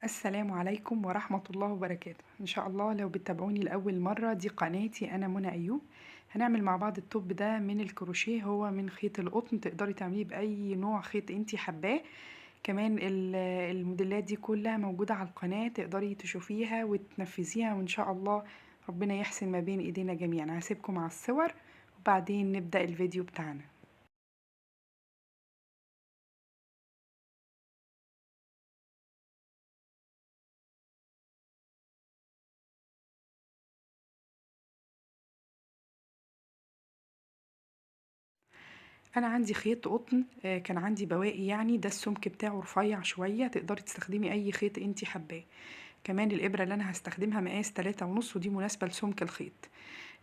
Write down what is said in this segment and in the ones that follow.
السلام عليكم ورحمة الله وبركاته. إن شاء الله لو بتتابعوني لأول مرة، دي قناتي أنا منى أيوب. هنعمل مع بعض التوب ده من الكروشيه، هو من خيط القطن، تقدري تعمليه بأي نوع خيط انتي حباه. كمان الموديلات دي كلها موجودة على القناة، تقدري تشوفيها وتنفذيها، وإن شاء الله ربنا يحسن ما بين إيدينا جميعا. هسيبكم على الصور وبعدين نبدأ الفيديو بتاعنا. انا عندي خيط قطن، كان عندي بواقي، يعني ده السمك بتاعه رفيع شوية، تقدري تستخدمي اي خيط انتي حباه. كمان الابرة اللي انا هستخدمها مقاس 3.5، ودي مناسبة لسمك الخيط.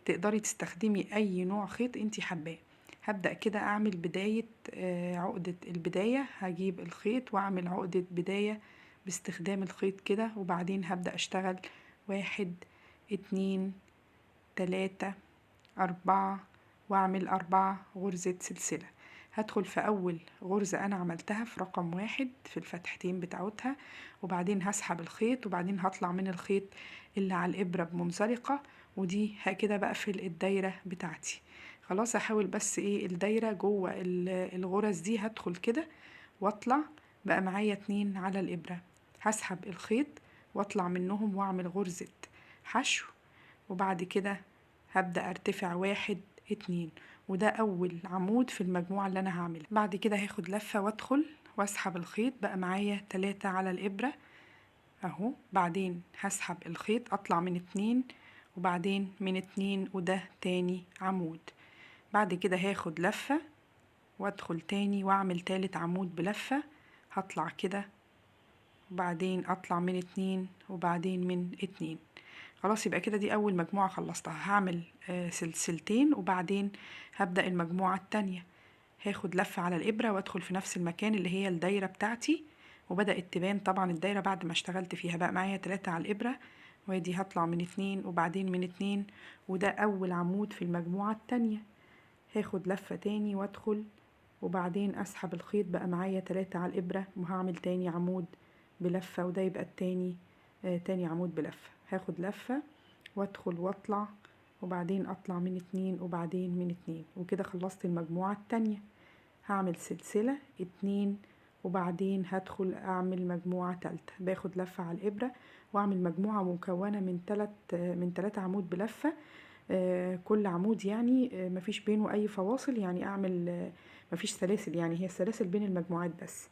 تقدري تستخدمي اي نوع خيط انتي حباه. هبدأ كده اعمل بداية، عقدة البداية. هجيب الخيط واعمل عقدة بداية باستخدام الخيط كده، وبعدين هبدأ اشتغل 1 2 3 4، واعمل 4 غرزة سلسلة. هدخل في اول غرزة انا عملتها في رقم 1 في الفتحتين بتاعتها، وبعدين هسحب الخيط، وبعدين هطلع من الخيط اللي على الابرة بمنزلقة، ودي كده بقفل الدايرة بتاعتي. خلاص، هحاول بس ايه الدايرة جوه الغرز دي. هدخل كده واطلع، بقى معايا 2 على الابرة. هسحب الخيط واطلع منهم واعمل غرزة حشو، وبعد كده هبدأ ارتفع 1 2، وده اول عمود في المجموعة اللي انا هعملها. بعد كده هاخد لفة وادخل واسحب الخيط، بقى معايا 3 على الابرة اهو. بعدين هسحب الخيط اطلع من 2، وبعدين من 2 وده تاني عمود. بعد كده هاخد لفة وادخل تاني واعمل تالت عمود بلفة. هطلع كده، وبعدين اطلع من 2، وبعدين من 2. خلاص، يبقى كده دي اول مجموعة خلصتها. هعمل سلسلتين، وبعدين هبدأ المجموعة التانية. هاخد لفة على الإبرة وادخل في نفس المكان اللي هي الدايرة بتاعتي، وبدأت تبان طبعا الدايرة بعد ما اشتغلت فيها. بقى معايا 3 على الإبرة، وادي هطلع من 2 وبعدين من 2، وده أول عمود في المجموعة التانية. هاخد لفة تاني وادخل، وبعدين أسحب الخيط، بقى معايا 3 على الإبرة، وهعمل تاني عمود بلفة، وده يبقى التاني تاني عمود بلفة. هاخد لفة وادخل واطلع، وبعدين اطلع من 2 وبعدين من 2، وكده خلصت المجموعة التانية. هعمل سلسلة 2، وبعدين هدخل اعمل مجموعة تالتة. باخد لفة على الابرة واعمل مجموعة مكونة من 3 عمود بلفة. كل عمود يعني مفيش بينه اي فواصل، يعني اعمل مفيش سلاسل، يعني هي السلاسل بين المجموعات بس.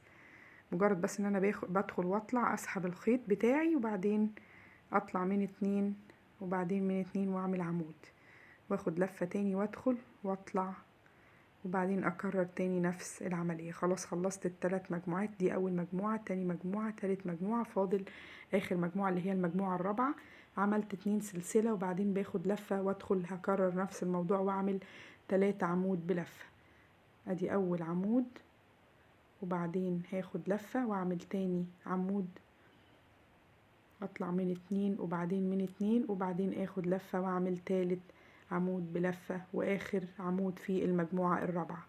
مجرد بس ان انا بدخل واطلع، اسحب الخيط بتاعي، وبعدين اطلع من 2، وبعدين من 2 واعمل عمود، واخد لفة تاني وادخل واطلع، وبعدين اكرر تاني نفس العملية. خلاص، خلصت الثلاث مجموعات. دي اول مجموعة، تاني مجموعة، تالت مجموعة، فاضل اخر مجموعة اللي هي المجموعة الرابعة. عملت 2 سلسلة، وبعدين باخد لفة وادخل هكرر نفس الموضوع واعمل 3 عمود بلفة. ادي اول عمود، وبعدين هاخد لفة واعمل تاني عمود، اطلع من 2 وبعدين من 2، وبعدين اخد لفة واعمل تالت عمود بلفة، واخر عمود في المجموعة الرابعة.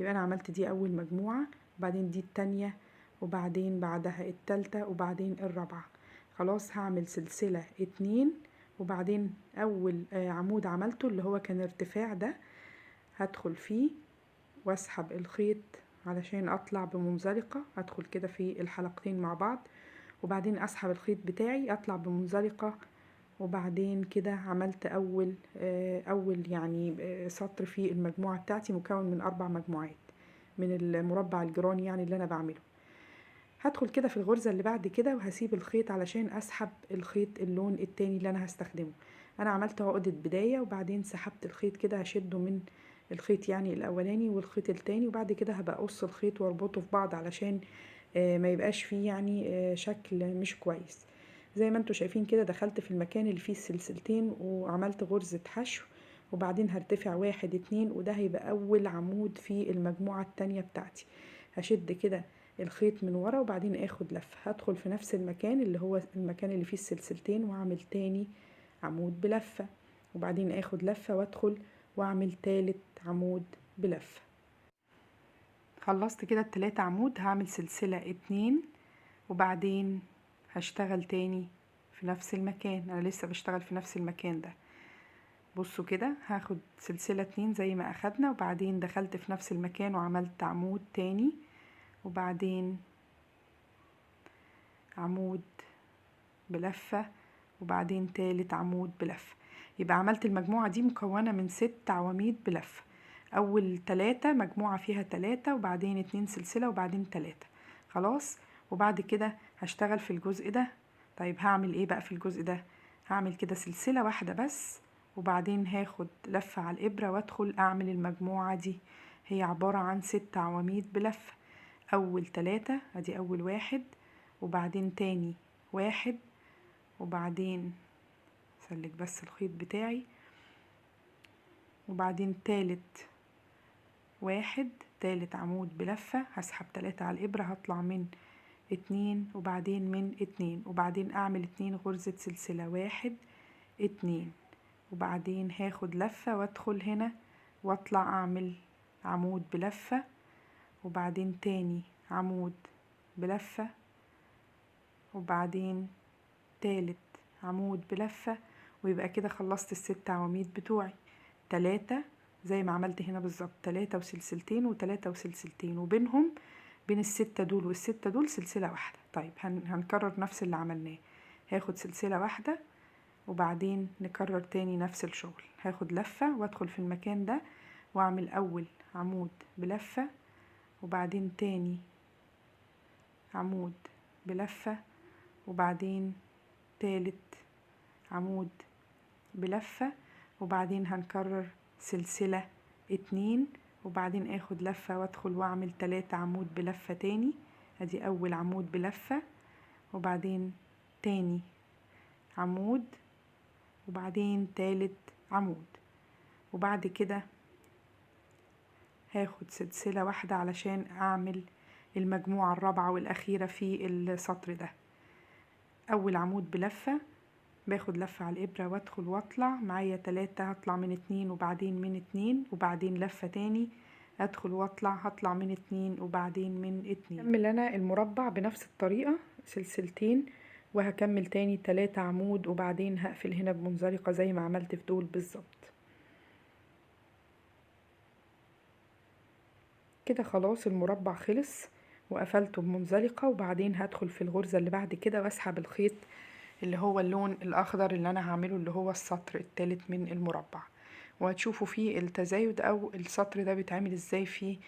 يبقى انا عملت دي اول مجموعة، وبعدين دي التانية، وبعدين بعدها التالتة، وبعدين الرابعة. خلاص، هعمل سلسلة 2، وبعدين اول عمود عملته اللي هو كان ارتفاع ده، هدخل فيه واسحب الخيط علشان اطلع بمنزلقة. ادخل كده في الحلقتين مع بعض، وبعدين اسحب الخيط بتاعي اطلع بمنزلقة، وبعدين كده عملت اول يعني سطر في المجموعة بتاعتي، مكون من 4 مجموعات من المربع الجراني يعني اللي انا بعمله. هدخل كده في الغرزة اللي بعد كده، وهسيب الخيط علشان اسحب الخيط اللون التاني اللي انا هستخدمه. انا عملت عقدة بداية، وبعدين سحبت الخيط كده، هشده من الخيط يعني الاولاني والخيط التاني، وبعد كده هبقى اقص الخيط واربطه في بعض علشان ما يبقاش فيه يعني شكل مش كويس. زي ما انتوا شايفين كده، دخلت في المكان اللي فيه السلسلتين وعملت غرزة حشو، وبعدين هرتفع 1 2، وده هيبقى اول عمود في المجموعة التانية بتاعتي. هشد كده الخيط من ورا، وبعدين اخد لفة، هدخل في نفس المكان اللي هو المكان اللي فيه السلسلتين، واعمل تاني عمود بلفة، وبعدين اخد لفة وادخل واعمل تالت عمود بلفة. خلصت كده ال3 عمود. هعمل سلسلة 2، وبعدين هشتغل تاني في نفس المكان، انا لسه بشتغل في نفس المكان ده. بصوا كده، هاخد سلسلة 2 زي ما اخدنا، وبعدين دخلت في نفس المكان وعملت عمود تاني، وبعدين عمود بلفة، وبعدين تالت عمود بلفة. يبقى عملت المجموعة دي مكونة من 6 عواميد بلفة. اول 3 مجموعة فيها 3، وبعدين 2 سلسلة، وبعدين 3. خلاص. وبعد كده هشتغل في الجزء ده. طيب هعمل ايه بقى في الجزء ده؟ هعمل كده سلسلة واحدة بس، وبعدين هاخد لفة على الإبرة وادخل اعمل المجموعة دي. هي عبارة عن 6 عواميد بلفة. اول 3 ادي اول واحد، وبعدين تاني واحد، وبعدين سلك بس الخيط بتاعي، وبعدين تالت واحد، تالت عمود بلفة، هسحب 3 على الإبرة، هطلع من 2 وبعدين من 2، وبعدين أعمل 2 غرزة سلسلة، 1 2، وبعدين هاخد لفة وادخل هنا واطلع أعمل عمود بلفة، وبعدين تاني عمود بلفة، وبعدين تالت عمود بلفة. ويبقى كده خلصت ال6 عواميد بتوعي. 3 زي ما عملت هنا بالظبط، 3 وسلسلتين و3 وسلسلتين، وبينهم بين ال6 دول وال6 دول سلسلة واحدة. طيب هنكرر نفس اللي عملناه. هاخد سلسلة واحدة، وبعدين نكرر تاني نفس الشغل. هاخد لفة وادخل في المكان ده واعمل اول عمود بلفة، وبعدين تاني عمود بلفة، وبعدين تالت عمود بلفة، وبعدين هنكرر سلسلة 2، وبعدين اخد لفة وادخل واعمل 3 عمود بلفة تاني. ادي اول عمود بلفة، وبعدين تاني عمود، وبعدين تالت عمود. وبعد كده هاخد سلسلة واحدة علشان اعمل المجموعة الرابعة والاخيرة في السطر ده. اول عمود بلفة، باخد لفة على الإبرة وادخل واطلع معايا 3، هطلع من 2 وبعدين من 2، وبعدين لفة تاني ادخل واطلع، هطلع من 2 وبعدين من 2. هكمل انا المربع بنفس الطريقة، سلسلتين، وهكمل تاني 3 عمود، وبعدين هقفل هنا بمنزلقة زي ما عملت في دول بالظبط. كده خلاص المربع خلص وقفلته بمنزلقة، وبعدين هدخل في الغرزة اللي بعد كده واسحب الخيط اللي هو اللون الاخضر اللي انا هعمله، اللي هو السطر الثالث من المربع. وهتشوفوا فيه التزايد او السطر ده بيتعمل ازاي في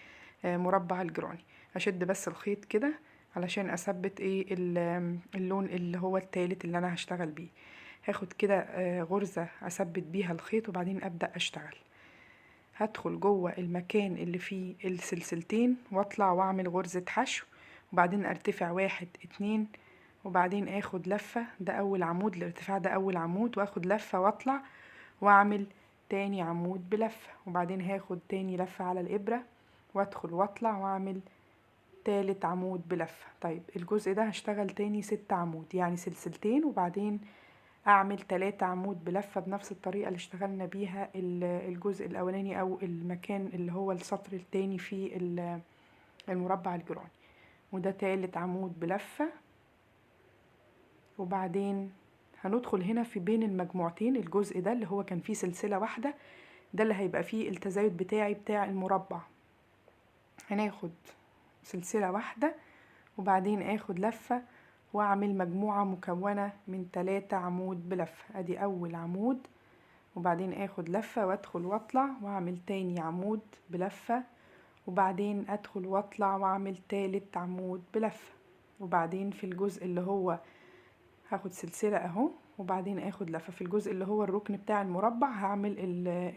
مربع الجراني. هشد بس الخيط كده علشان اثبت ايه اللون اللي هو الثالث اللي انا هشتغل بيه. هاخد كده غرزة اثبت بيها الخيط، وبعدين ابدأ اشتغل. هدخل جوه المكان اللي فيه السلسلتين واطلع واعمل غرزة حشو، وبعدين ارتفع 1 2، وبعدين اخد لفة، ده اول عمود، الارتفاع ده اول عمود، واخد لفة واطلع واعمل تاني عمود بلفة، وبعدين هاخد تاني لفة على الابرة وادخل واطلع واعمل تالت عمود بلفة. طيب الجزء ده هشتغل تاني 6 عمود، يعني سلسلتين، وبعدين اعمل 3 عمود بلفة بنفس الطريقة اللي اشتغلنا بيها الجزء الاولاني او المكان اللي هو السطر التاني في المربع الجراني. وده تالت عمود بلفة، وبعدين هندخل هنا في بين المجموعتين، الجزء ده اللي هو كان فيه سلسلة واحدة، ده اللي هيبقى فيه التزايد بتاعي بتاع المربع. هناخد سلسلة واحدة، وبعدين اخد لفة واعمل مجموعة مكونة من 3 عمود بلفة. ادي اول عمود، وبعدين اخد لفة وادخل واطلع واعمل تاني عمود بلفة، وبعدين ادخل واطلع واعمل تالت عمود بلفة. وبعدين في الجزء اللي هو هاخد سلسلة اهو، وبعدين اخد لفة في الجزء اللي هو الركن بتاع المربع. هعمل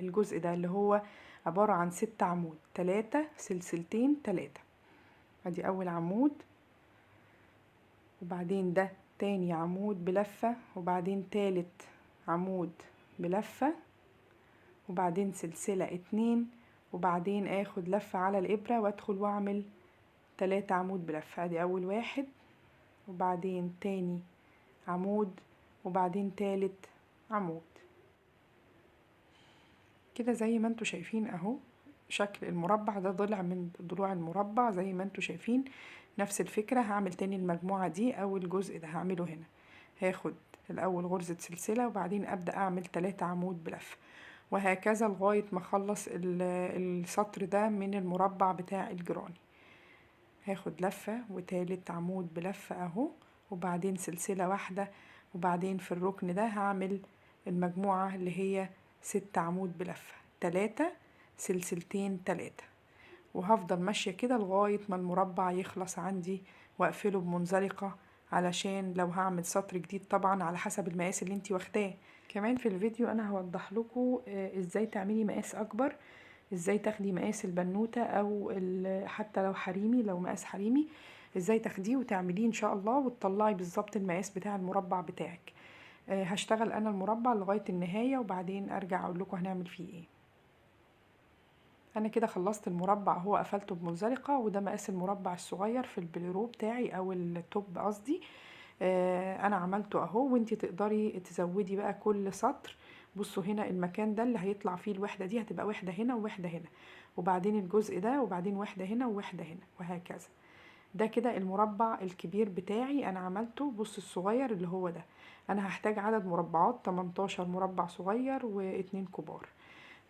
الجزء ده اللي هو عبارة عن 6 عمود، 3 سلسلتين 3. ادي اول عمود، وبعدين ده تاني عمود بلفة، وبعدين تالت عمود بلفة، وبعدين سلسلة 2، وبعدين اخد لفة على الابرة وادخل واعمل 3 عمود بلفة. ادي اول واحد، وبعدين تاني عمود، وبعدين تالت عمود. كده زي ما انتوا شايفين اهو شكل المربع ده، ضلع من ضلوع المربع زي ما انتوا شايفين. نفس الفكرة هعمل تاني المجموعة دي او الجزء ده هعمله هنا. هاخد الاول غرزة سلسلة وبعدين ابدأ اعمل 3 عمود بلفة، وهكذا لغاية ما اخلص السطر ده من المربع بتاع الجراني. هاخد لفة وتالت عمود بلفة اهو، وبعدين سلسلة واحدة، وبعدين في الركن ده هعمل المجموعة اللي هي 6 عمود بلفة، 3 سلسلتين 3، وهفضل ماشية كده لغاية ما المربع يخلص عندي واقفله بمنزلقة، علشان لو هعمل سطر جديد طبعا على حسب المقاس اللي انتي واخداه. كمان في الفيديو انا هوضح لكم ازاي تعملي مقاس اكبر، ازاي تاخدي مقاس البنوتة او حتى لو حريمي، لو مقاس حريمي ازاي تاخديه وتعمليه ان شاء الله وتطلعي بالظبط المقاس بتاع المربع بتاعك. هشتغل انا المربع لغاية النهاية وبعدين ارجع اقول لكم هنعمل فيه ايه. انا كده خلصت المربع، هو قفلته بمنزلقة، وده مقاس المربع الصغير في البليرو بتاعي او التوب قصدي. انا عملته اهو، وانتي تقدري تزودي بقى كل سطر. بصوا هنا المكان ده اللي هيطلع فيه الوحدة دي هتبقى وحدة هنا ووحدة هنا، وبعدين الجزء ده وبعدين وحدة هنا ووحدة هنا وهكذا. ده كده المربع الكبير بتاعي انا عملته. بص الصغير اللي هو ده، انا هحتاج عدد مربعات 18 مربع صغير و2 كبار.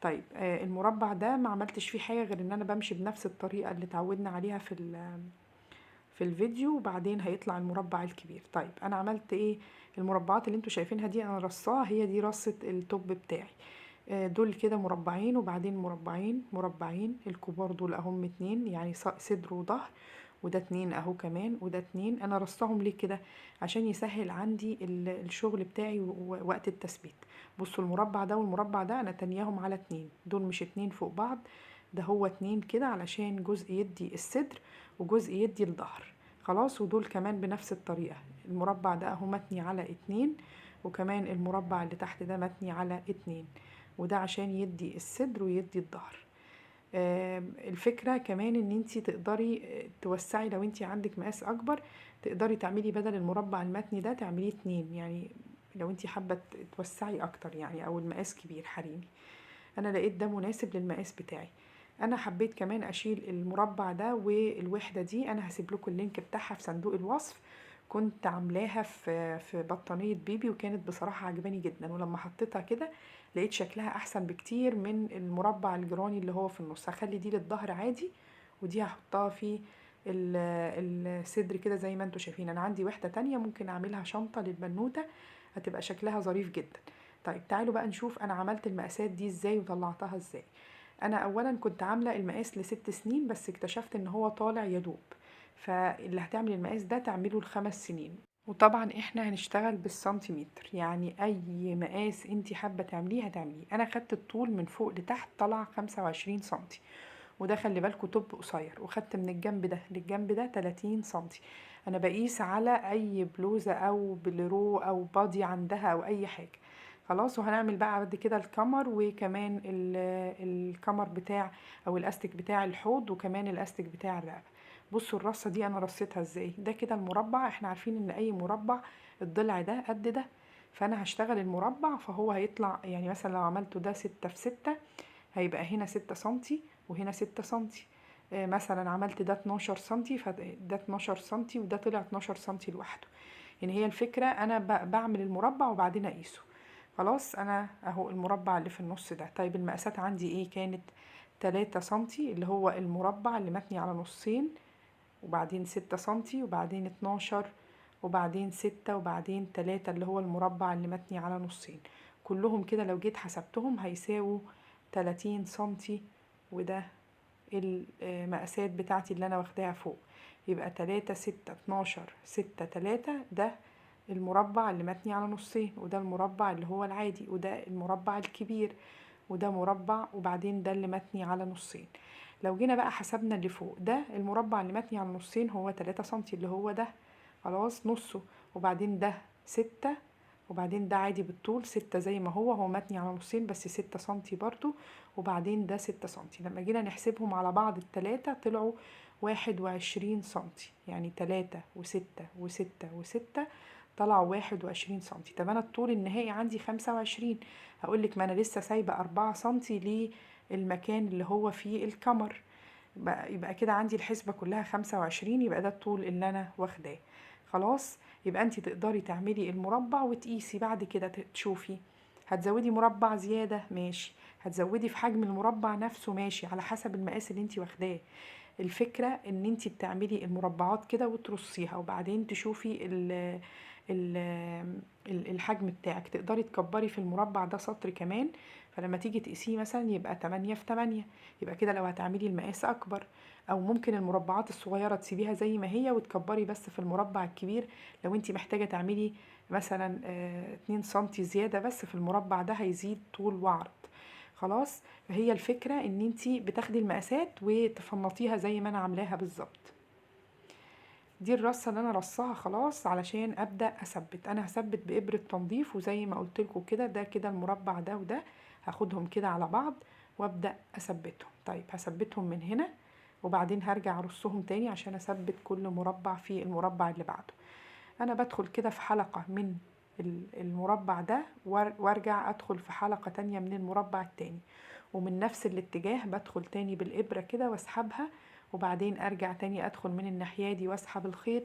طيب المربع ده ما عملتش فيه حاجة غير ان انا بمشي بنفس الطريقة اللي اتعودنا عليها في الفيديو، وبعدين هيطلع المربع الكبير. طيب انا عملت ايه؟ المربعات اللي انتوا شايفينها دي انا رصاها، هي دي رصة التوب بتاعي. دول كده مربعين وبعدين مربعين مربعين، الكبار دول اهم 2 يعني صدر وظهر، وده 2 اهو كمان، وده 2. انا رصاهم ليه كده؟ عشان يسهل عندي الشغل بتاعي ووقت التثبيت. بصوا المربع ده والمربع ده انا تانياهم على 2، دول مش 2 فوق بعض، ده هو 2 كده علشان جزء يدي الصدر وجزء يدي الظهر. خلاص، ودول كمان بنفس الطريقة، المربع ده اهو متني على 2، وكمان المربع اللي تحت ده متني على 2، وده عشان يدي الصدر ويدي الظهر. الفكرة كمان ان انتي تقدري توسعي، لو انتي عندك مقاس اكبر تقدري تعملي بدل المربع المتني ده تعمليه 2، يعني لو انتي حابة توسعي اكتر يعني، او المقاس كبير حريمي. انا لقيت ده مناسب للمقاس بتاعي. انا حبيت كمان اشيل المربع ده والوحدة دي، انا هسيب لكم اللينك بتاعها في صندوق الوصف. كنت عاملاها في بطانية بيبي، وكانت بصراحة عجباني جدا، ولما حطيتها كده لقيت شكلها احسن بكتير من المربع الجراني اللي هو في النص. هخلي دي للظهر عادي، ودي هحطها في الصدر كده زي ما انتوا شايفين. انا عندي وحدة تانية ممكن اعملها شنطة للبنوتة، هتبقى شكلها ظريف جدا. طيب تعالوا بقى نشوف انا عملت المقاسات دي ازاي وطلعتها ازاي. انا اولا كنت عاملة المقاس ل6 سنين، بس اكتشفت ان هو طالع يدوب، فاللي هتعمل المقاس ده تعمله ل5 سنين. وطبعا احنا هنشتغل بالسنتيمتر، يعني اي مقاس انتي حابة تعمليه هتعمليه. انا خدت الطول من فوق لتحت طلع 25 سنتي، وده خلي بالكوا توب قصير، وخدت من الجنب ده للجنب ده 30 سنتي. انا بقيس على اي بلوزة او بليرو او بادي عندها او اي حاجة. خلاص، وهنعمل بقى بعد كده الكمر، وكمان الكمر بتاع او الاستك بتاع الحوض، وكمان الاستك بتاع الرقبة. بصوا الرصة دي انا رصيتها ازاي. ده كده المربع، احنا عارفين ان اي مربع الضلع ده قد ده، فانا هشتغل المربع فهو هيطلع، يعني مثلا لو عملته ده 6 في 6 هيبقى هنا 6 سنتي وهنا 6 سنتي. مثلا عملت ده 12 سنتي فده 12 سنتي، وده طلع 12 سنتي لوحده. يعني هي الفكرة انا بعمل المربع وبعدين اقيسه. خلاص، انا اهو المربع اللي في النص ده. طيب المقاسات عندي ايه؟ كانت 3 سنتي اللي هو المربع اللي متني على نصين، وبعدين 6 سنتي، وبعدين 12، وبعدين 6، وبعدين 3 اللي هو المربع اللي متني على نصين. كلهم كده لو جيت حسبتهم هيساووا 30 سنتي. وده المقاسات بتاعتي اللي انا واخداها فوق. يبقى 3 6 12 6 3 ده المربع اللي متني على نصين، وده المربع اللي هو العادي، وده المربع الكبير، وده مربع، وبعدين ده اللي متني على نصين. لو جينا بقى حسبنا اللي فوق ده، المربع اللي متني على نصين هو 3 سنتي اللي هو ده، خلاص نصه، وبعدين ده 6، وبعدين ده عادي بالطول 6 زي ما هو متني على نصين بس 6 سنتي برضو، وبعدين ده 6 سنتي. لما جينا نحسبهم على بعض التلاتة طلعوا 21 سنتي، يعني 3 و6 و6 و6 طلعوا 21 سنتي. طب انا الطول النهائي عندي 25، هقولك ما انا لسه سايبة 4 سنتي للمكان اللي هو فيه الكمر. يبقى كده عندي الحسبة كلها 25، يبقى ده الطول اللي انا واخداه. خلاص، يبقى انت تقدري تعملي المربع وتقيسي بعد كده تشوفي هتزودي مربع زيادة ماشي، هتزودي في حجم المربع نفسه ماشي، على حسب المقاس اللي انت واخداه. الفكرة ان انت بتعملي المربعات كده وترصيها، وبعدين تشوفي ال الحجم بتاعك، تقدري تكبري في المربع ده سطر كمان، فلما تيجي تقيسيه مثلا يبقى 8 في 8، يبقى كده لو هتعملي المقاس اكبر. او ممكن المربعات الصغيرة تسيبيها زي ما هي وتكبري بس في المربع الكبير، لو انت محتاجة تعملي مثلا 2 سنتي زيادة بس في المربع ده هيزيد طول وعرض. خلاص، فهي الفكرة ان انتي بتاخدي المقاسات وتفنطيها زي ما انا عاملاها بالظبط. دي الرصة اللي انا رصاها خلاص علشان ابدأ اثبت. انا هثبت بإبرة تنظيف، وزي ما قلت لكم كده ده كده المربع ده وده هاخدهم كده على بعض وابدأ اثبتهم. طيب هثبتهم من هنا، وبعدين هرجع ارصهم تاني عشان اثبت كل مربع في المربع اللي بعده. انا بدخل كده في حلقة من المربع ده وارجع ادخل في حلقة تانية من المربع التاني، ومن نفس الاتجاه بدخل تاني بالإبرة كده واسحبها، وبعدين ارجع تاني ادخل من الناحية دي واسحب الخيط،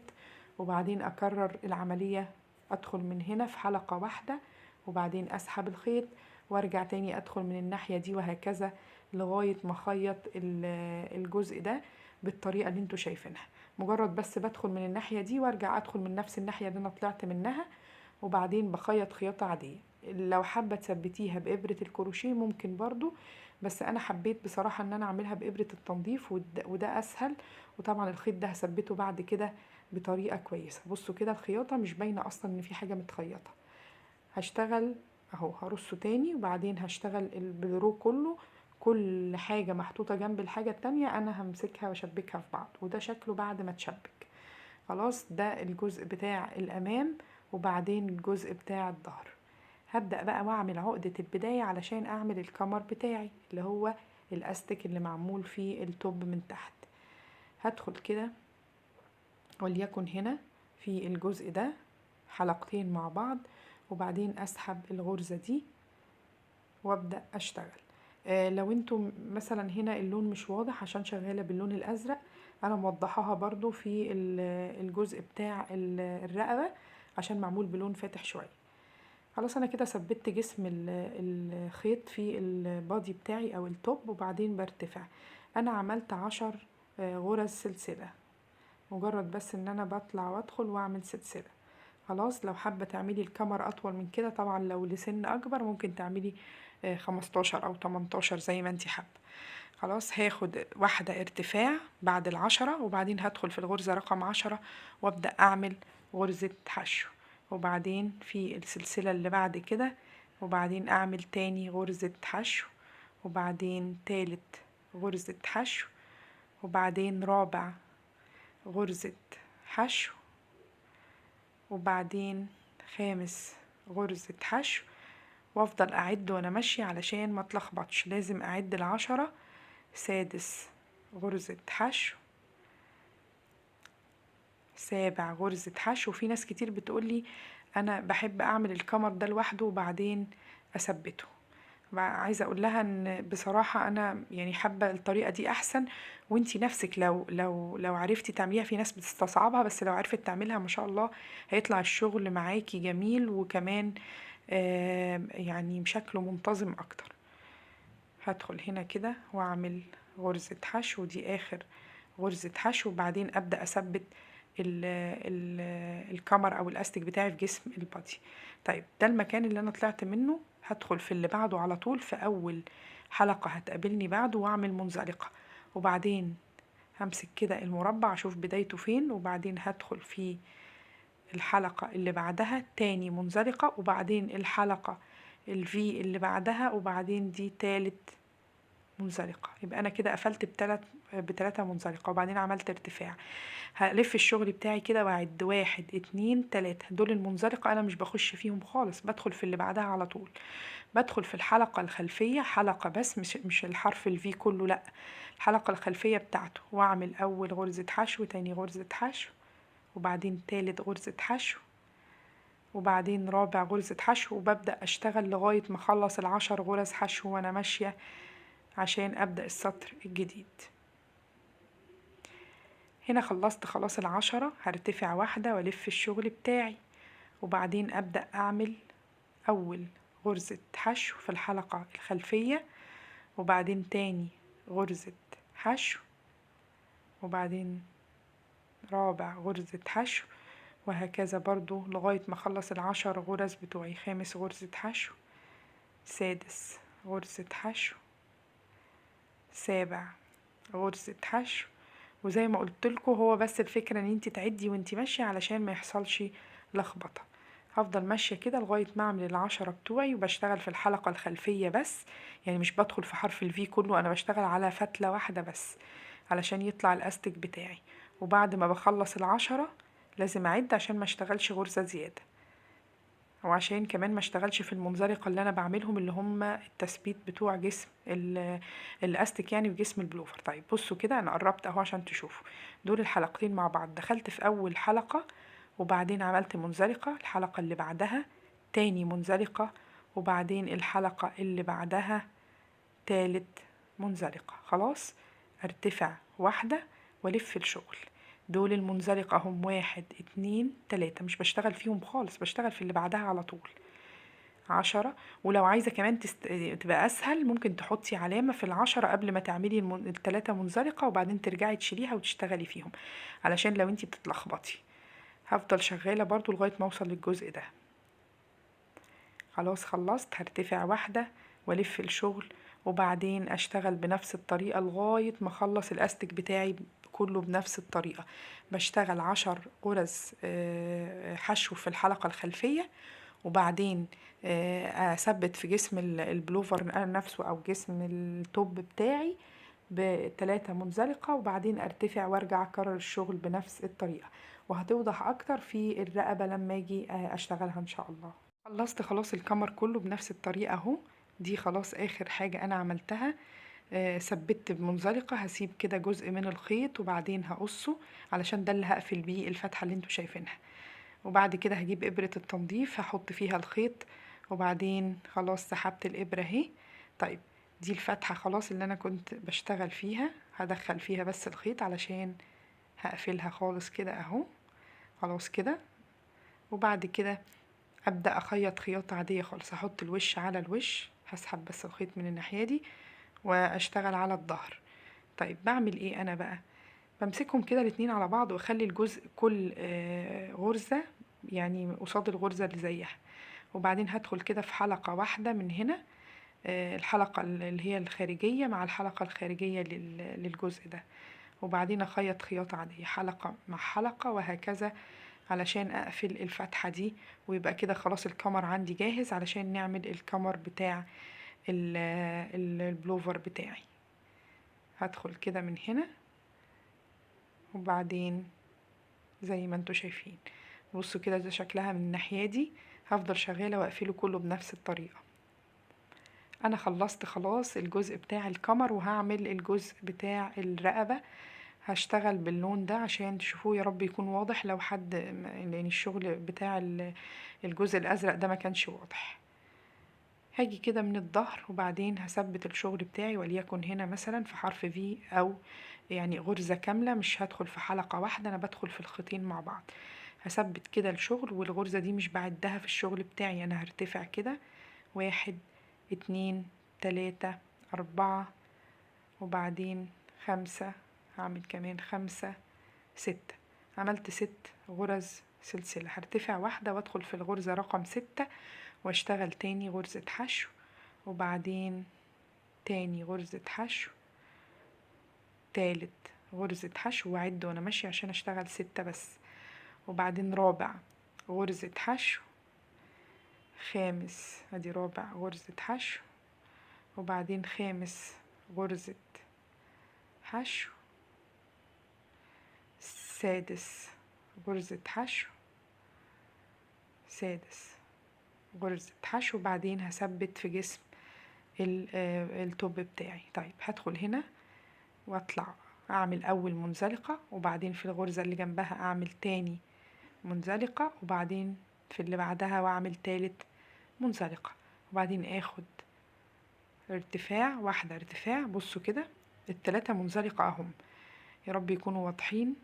وبعدين اكرر العملية، ادخل من هنا في حلقة واحدة وبعدين اسحب الخيط، وارجع تاني ادخل من الناحية دي، وهكذا لغاية ما اخيط الجزء ده بالطريقة اللي انتوا شايفينها. مجرد بس بدخل من الناحية دي وارجع ادخل من نفس الناحية اللي انا طلعت منها، وبعدين بخيط خياطة عادية. لو حابة تثبتيها بإبرة الكروشيه ممكن برضو، بس انا حبيت بصراحة ان انا اعملها بإبرة التنظيف، وده اسهل. وطبعا الخيط ده هثبته بعد كده بطريقة كويسة. بصوا كده الخياطة مش باينة اصلا ان في حاجة متخيطة. هشتغل اهو، هرصه تاني وبعدين هشتغل البلرو كله، كل حاجة محطوطة جنب الحاجة التانية انا همسكها واشبكها في بعض، وده شكله بعد ما تشبك. خلاص، ده الجزء بتاع الامام، وبعدين الجزء بتاع الظهر. هبدأ بقى واعمل عقدة البداية علشان اعمل الكمر بتاعي اللي هو الاستك اللي معمول فيه التوب من تحت. هدخل كده وليكن هنا في الجزء ده حلقتين مع بعض، وبعدين اسحب الغرزة دي وابدأ اشتغل. لو انتم مثلا هنا اللون مش واضح عشان شغالة باللون الازرق، انا موضحاها برضو في الجزء بتاع الرقبة عشان معمول بلون فاتح شوية. خلاص، انا كده ثبت جسم الخيط في البادي بتاعي او التوب، وبعدين برتفع. انا عملت 10 غرز سلسلة، مجرد بس ان انا بطلع وادخل واعمل سلسلة. خلاص، لو حابة تعملي الكمر اطول من كده طبعا، لو لسن اكبر ممكن تعملي 15 او 18 زي ما انتي حابة. خلاص، هاخد واحدة ارتفاع بعد ال10، وبعدين هدخل في الغرزة رقم 10 وابدأ اعمل غرزة حشو، وبعدين في السلسلة اللي بعد كده، وبعدين اعمل تاني غرزة حشو، وبعدين تالت غرزة حشو، وبعدين رابع غرزة حشو، وبعدين خامس غرزة حشو، وافضل اعد وانا ماشية علشان ما اتلخبطش، لازم اعد ال10. سادس غرزة حشو، سابع غرزة حشو. في ناس كتير بتقولي انا بحب اعمل الكمر ده لوحده وبعدين اثبته. عايزه اقول لها ان بصراحه انا يعني حابه الطريقه دي احسن، وانتي نفسك لو عرفتي تعمليها. في ناس بتستصعبها، بس لو عرفت تعملها ما شاء الله هيطلع الشغل معاكي جميل، وكمان يعني شكله منتظم اكتر. هدخل هنا كده واعمل غرزة حشو، ودي اخر غرزة حشو، وبعدين ابدأ اثبت ال ال الكمر او الاستك بتاعي في جسم البادي. طيب ده المكان اللي انا طلعت منه، هدخل في اللي بعده على طول، في اول حلقة هتقابلني بعده واعمل منزلقة، وبعدين همسك كده المربع اشوف بدايته فين، وبعدين هدخل في الحلقة اللي بعدها تاني منزلقة، وبعدين الحلقة الفي اللي بعدها، وبعدين دي تالت منزلقة. يبقى انا كده قفلت بتلاتة منزلقة، وبعدين عملت ارتفاع. هلف الشغل بتاعي كده واعد 1 2 3، دول المنزلقة انا مش بخش فيهم خالص، بدخل في اللي بعدها على طول. بدخل في الحلقة الخلفية، حلقة بس، مش الحرف الفي كله، لا، الحلقة الخلفية بتاعته، واعمل اول غرزة حشو، تاني غرزة حشو، وبعدين تالت غرزة حشو، وبعدين رابع غرزة حشو، وببدأ اشتغل لغاية ما اخلص ال10 غرز حشو وانا ماشية عشان ابدأ السطر الجديد. هنا خلصت خلاص ال10، هرتفع واحدة والف الشغل بتاعي، وبعدين ابدأ اعمل اول غرزة حشو في الحلقة الخلفية، وبعدين تاني غرزة حشو، وبعدين رابع غرزة حشو، وهكذا برضو لغاية ما اخلص ال10 غرز بتوعي. خامس غرزة حشو، سادس غرزة حشو، سابع غرزة حشو. وزي ما قلتلكوا هو بس الفكرة ان انت تعدي وانت ماشية علشان ما يحصلش لخبطة. هفضل ماشية كده لغاية ما اعمل ال10 بتوعي، وبشتغل في الحلقة الخلفية بس، يعني مش بدخل في حرف الفي كله، انا بشتغل على فتلة واحدة بس علشان يطلع الاستك بتاعي. وبعد ما بخلص ال10 لازم اعد عشان ما اشتغلش غرزة زيادة، وعشان كمان ما اشتغلش في المنزلقة اللي انا بعملهم اللي هم التثبيت بتوع جسم الاستك يعني في جسم البلوفر. طيب بصوا كده انا قربت اهو عشان تشوفوا دول الحلقتين مع بعض. دخلت في اول حلقة وبعدين عملت منزلقة، الحلقة اللي بعدها تاني منزلقة، وبعدين الحلقة اللي بعدها تالت منزلقة. خلاص ارتفع واحدة والف الشغل. دول المنزلقة هم 1 2 3، مش بشتغل فيهم خالص، بشتغل في اللي بعدها على طول 10. ولو عايزة كمان تبقى أسهل ممكن تحطي علامة في ال10 قبل ما تعملي ال3 منزلقة، وبعدين ترجعي تشيليها وتشتغلي فيهم علشان لو انتي بتتلخبطي. هفضل شغالة برضو لغاية ما اوصل للجزء ده. خلاص خلصت، هرتفع واحدة والف الشغل، وبعدين اشتغل بنفس الطريقة لغاية ما اخلص الاستك بتاعي كله بنفس الطريقة. بشتغل 10 غرز حشو في الحلقة الخلفية، وبعدين اثبت في جسم البلوفر نفسه او جسم التوب بتاعي ب3 منزلقة، وبعدين ارتفع وارجع اكرر الشغل بنفس الطريقة. وهتوضح اكتر في الرقبة لما اجي اشتغلها ان شاء الله. خلصت خلاص الكمر كله بنفس الطريقة اهو. دي خلاص اخر حاجة انا عملتها. ثبت بمنزلقة، هسيب كده جزء من الخيط وبعدين هقصه علشان ده اللي هقفل بيه الفتحة اللي انتوا شايفينها. وبعد كده هجيب ابرة التنظيف هحط فيها الخيط، وبعدين خلاص سحبت الابرة اهي. طيب دي الفتحة خلاص اللي انا كنت بشتغل فيها، هدخل فيها بس الخيط علشان هقفلها خالص كده اهو. خلاص كده. وبعد كده ابدا اخيط خياطة عادية خالص، هحط الوش على الوش، هسحب بس الخيط من الناحية دي واشتغل على الظهر. طيب بعمل ايه انا بقى؟ بمسكهم كده الاتنين على بعض واخلي الجزء كل غرزة يعني قصاد الغرزة اللي زيها، وبعدين هدخل كده في حلقة واحدة من هنا، الحلقة اللي هي الخارجية مع الحلقة الخارجية للجزء ده، وبعدين اخيط خياطة عادية حلقة مع حلقة وهكذا علشان اقفل الفتحة دي. ويبقى كده خلاص الكمر عندي جاهز علشان نعمل الكمر بتاع البلوفر بتاعي. هدخل كده من هنا، وبعدين زي ما انتوا شايفين بصوا كده ده شكلها من الناحية دي. هفضل شغالة واقفله كله بنفس الطريقة. انا خلصت خلاص الجزء بتاع الكمر، وهعمل الجزء بتاع الرقبة. هشتغل باللون ده عشان تشوفوه يا رب يكون واضح، لو حد لان الشغل بتاع الجزء الازرق ده ما كانش واضح. هاجي كده من الظهر وبعدين هثبت الشغل بتاعي، وليكن هنا مثلا في حرف في او يعني غرزة كاملة، مش هدخل في حلقة واحدة، انا بدخل في الخيطين مع بعض. هثبت كده الشغل، والغرزة دي مش بعدها في الشغل بتاعي، انا هرتفع كده 1 2 3 4، وبعدين 5، هعمل كمان 5 6. عملت 6 غرز سلسلة. هرتفع واحدة وادخل في الغرزة رقم 6 واشتغل تاني غرزة حشو، وبعدين تاني غرزة حشو، تالت غرزة حشو، واعد وانا ماشية عشان اشتغل 6 بس، وبعدين رابع غرزة حشو، خامس ادي رابع غرزة حشو، وبعدين خامس غرزة حشو، سادس غرزة حشو، سادس غرزة حشو، وبعدين هثبت في جسم التوب بتاعي. طيب هدخل هنا واطلع اعمل اول منزلقة، وبعدين في الغرزة اللي جنبها اعمل تاني منزلقة، وبعدين في اللي بعدها واعمل تالت منزلقة، وبعدين اخد ارتفاع واحدة ارتفاع. بصوا كده ال3 منزلقة اهم، يا رب يكونوا واضحين.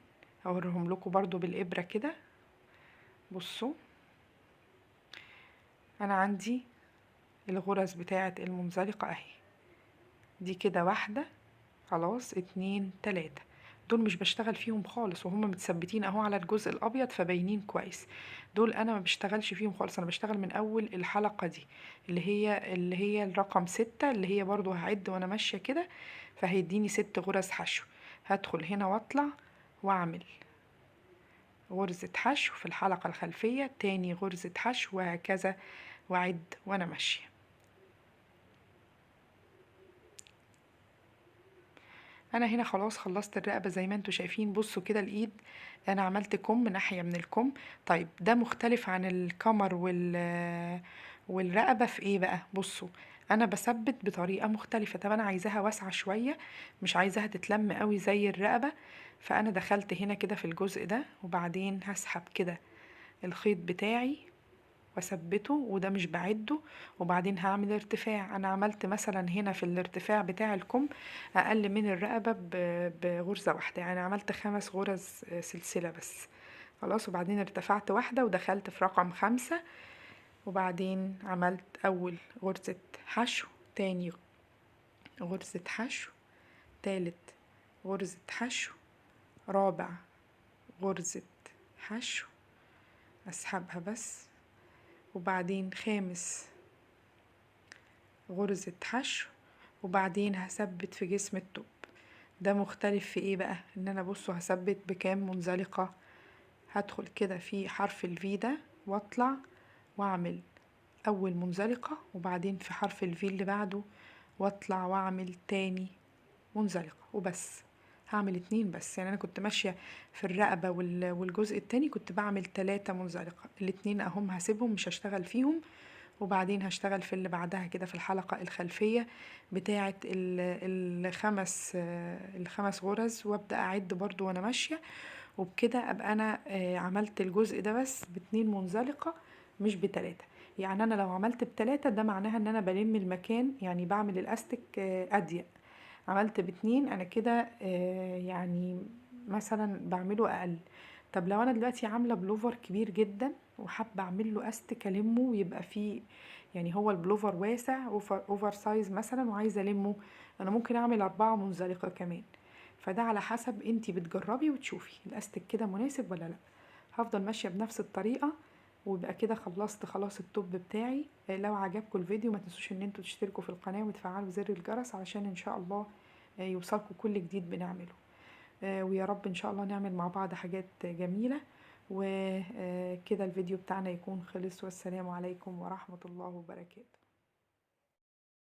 اوريهم لكم برضو بالابرة كده. بصوا انا عندي الغرز بتاعة المنزلقة اهي، دي كده واحدة، خلاص 2 3. دول مش بشتغل فيهم خالص وهم متثبتين اهو على الجزء الابيض فباينين كويس. دول انا ما بشتغلش فيهم خالص، انا بشتغل من اول الحلقة دي اللي هي الرقم 6، اللي هي برضو هعد وانا ماشية كده، فهيديني 6 غرز حشو. هدخل هنا واطلع واعمل غرزة حشو في الحلقة الخلفية، تاني غرزة حشو، وهكذا واعد وانا ماشية. انا هنا خلاص خلصت الرقبة زي ما انتوا شايفين. بصوا كده الايد، انا عملت كم ناحية من الكم. طيب ده مختلف عن الكمر والرقبة في ايه بقى؟ بصوا انا بثبت بطريقة مختلفة. طب انا عايزاها واسعة شوية، مش عايزاها تتلم قوي زي الرقبة، فانا دخلت هنا كده في الجزء ده، وبعدين هسحب كده الخيط بتاعي واثبته، وده مش بعده. وبعدين هعمل ارتفاع، انا عملت مثلا هنا في الارتفاع بتاع الكم اقل من الرقبة بغرزة واحدة، يعني عملت 5 غرز سلسلة بس، خلاص. وبعدين ارتفعت واحدة ودخلت في رقم 5، وبعدين عملت اول غرزة حشو، تاني غرزة حشو، تالت غرزة حشو، رابع غرزة حشو، اسحبها بس، وبعدين خامس غرزة حشو، وبعدين هثبت في جسم التوب. ده مختلف في ايه بقى؟ ان انا بصوا هثبت بكام منزلقة. هدخل كده في حرف الفي ده واطلع واعمل اول منزلقة، وبعدين في حرف الفي اللي بعده واطلع واعمل تاني منزلقة، وبس. هعمل 2 بس، يعني انا كنت ماشية في الرقبة والجزء التاني كنت بعمل 3 منزلقة، الاتنين اهم هسيبهم مش هشتغل فيهم، وبعدين هشتغل في اللي بعدها كده في الحلقة الخلفية بتاعة الخمس غرز، وابدأ اعد برضو وانا ماشية. وبكده ابقى انا عملت الجزء ده بس ب2 منزلقة مش ب3. يعني انا لو عملت ب3 ده معناها ان انا بلم المكان، يعني بعمل الاستك اضيق. عملت ب2 انا كده يعني مثلا بعمله اقل. طب لو انا دلوقتي عامله بلوفر كبير جدا وحابه اعمل له استك المه ويبقى فيه، يعني هو البلوفر واسع اوفر سايز مثلا وعايزه المه، انا ممكن اعمل 4 منزلقه كمان. فده على حسب انتي بتجربي وتشوفي الاستك كده مناسب ولا لا. هفضل ماشيه بنفس الطريقه، ويبقى كده خلصت خلاص التوب بتاعي. لو عجبكم الفيديو ما تنسوش ان انتوا تشتركوا في القناه وتفعلوا زر الجرس علشان ان شاء الله يوصلكوا كل جديد بنعمله. ويا رب ان شاء الله نعمل مع بعض حاجات جميلة. وكده الفيديو بتاعنا يكون خلص، والسلام عليكم ورحمة الله وبركاته.